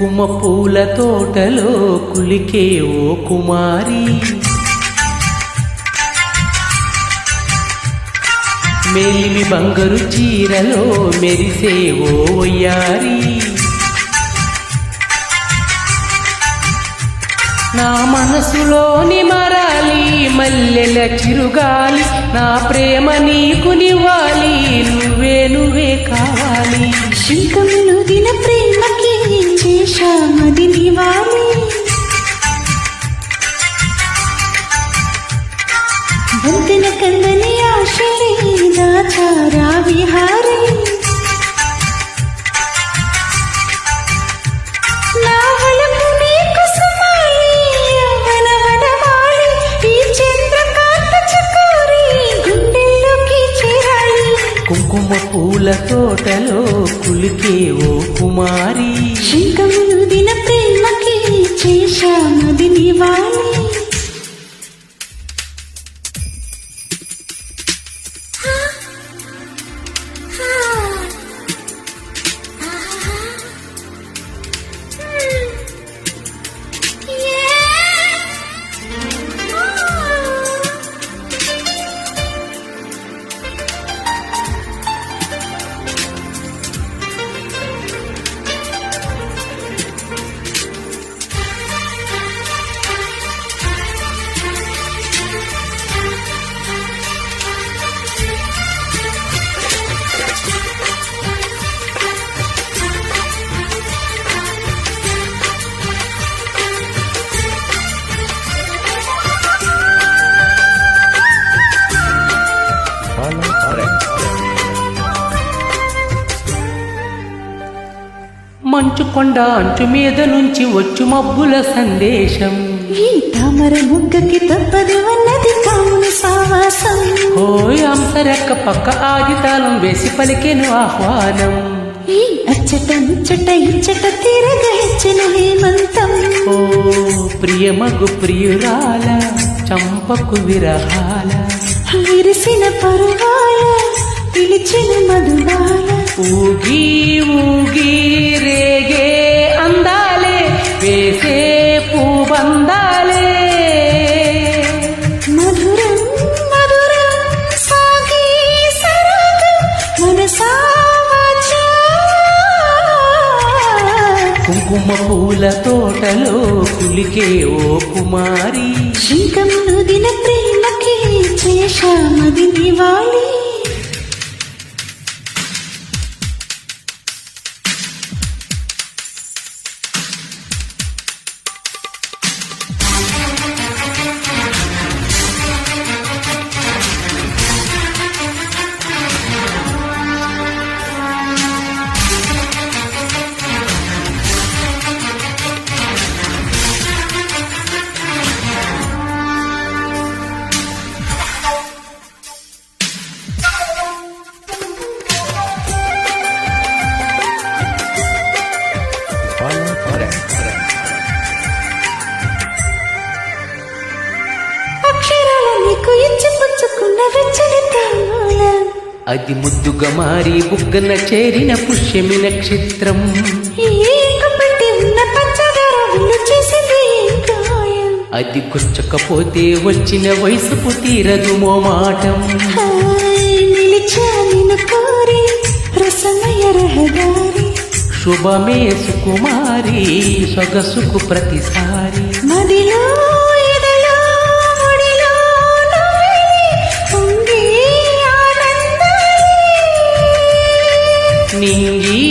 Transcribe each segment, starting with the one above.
కుంకుమ పూల తోటలో కులికే ఓ కుమారి, మేలిమి బంగారు చీరలో మెరిసే ఓ వయ్యారి, నా మనసులోని మరాలి మల్లెల చిరుగాలి, నా ప్రేమ నీకు నివ్వాలి, నువ్వే నువ్వే కావాలి. శంఖములు దిన ప్రేమకి చేశామది నివాలి, వంతెన కందని ఆశలే దాచారా విహారీ, నా వలపు నీకు సుమాలి యవ్వనవనమాలి, ఈ చంద్రకాంత చకోరి గుండెల్లోకి చేరాలి. కుంకుమ పూల తోటలో కులికే ఓ కుమారి, శంఖములు దిన ప్రేమకి చేశామది నివాలి. మంచు కొండ అంచు మీద నుంచి వచ్చు మబ్బుల సందేశం, ఈ తామర ముగ్గకి తప్పదు అన్నది కాముని సావాసం. ఓయ్ అంసరెక్క పక్క ఆగితాలం వేసి పలికెను ఆహ్వానం, ఈ అచ్చట ముచ్చట ఇచ్చట తిరగ హెచ్చిన హేమంతం. ఓ ప్రియమగు ప్రియురాల చంపకు విరహాల, విరిసిన పరువాల పిలిచిన మధుబాల, ఊగి ఊగి రేగే అందాలే వేసే పూబందాలే, మధురం మధురం సాగి సరాగం మనసా వాచా. కుంకుమ పూల తోటలో కులికే ఓ కుమారి, శంఖములు దిన ప్రేమకి చేశామది నివాలి. అది ముద్దుగా మారి బుగ్గన చేరిన పుష్యమి నక్షత్రం, అది గుచ్చకపోతే వచ్చిన వయసుకు తీరదు మోమాటం. శుభమే సుకుమారి సొగసుకు ప్రతిసారి, నింగి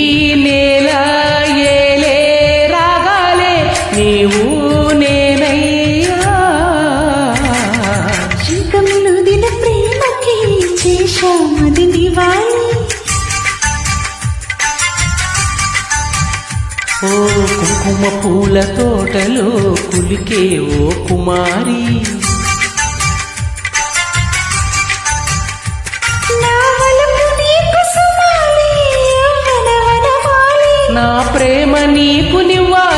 నేల ఏలే రాగాలే నీవు నేనయ్యా. శంఖములు దిన ప్రేమకి చేశామది నివాలి, ఓ కుంకుమ పూల తోటలో కులికే ఓ కుమారి, నా ప్రేమ నీకు నివ్వాలి.